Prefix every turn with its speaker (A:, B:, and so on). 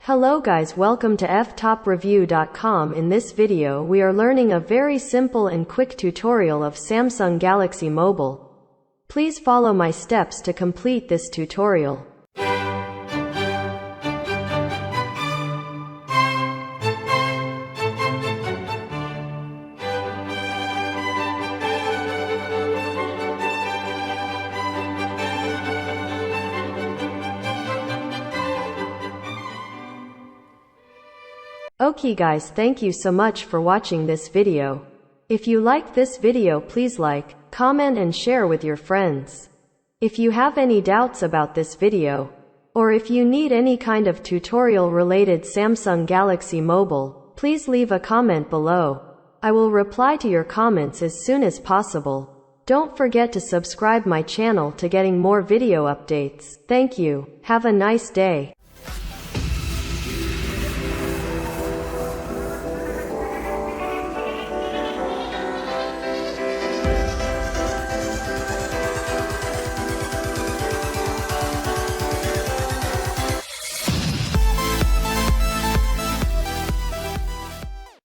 A: Hello guys, welcome to Ftopreview.com. In this video we are learning a very simple and quick tutorial of Samsung Galaxy Mobile. Please follow my steps to complete this tutorial. Okay guys, thank you so much for watching this video. If you like this video, please like, comment and share with your friends. If you have any doubts about this video, or if you need any kind of tutorial related Samsung Galaxy Mobile, please leave a comment below. I will reply to your comments as soon as possible. Don't forget to subscribe my channel to getting more video updates. Thank you. Have a nice day.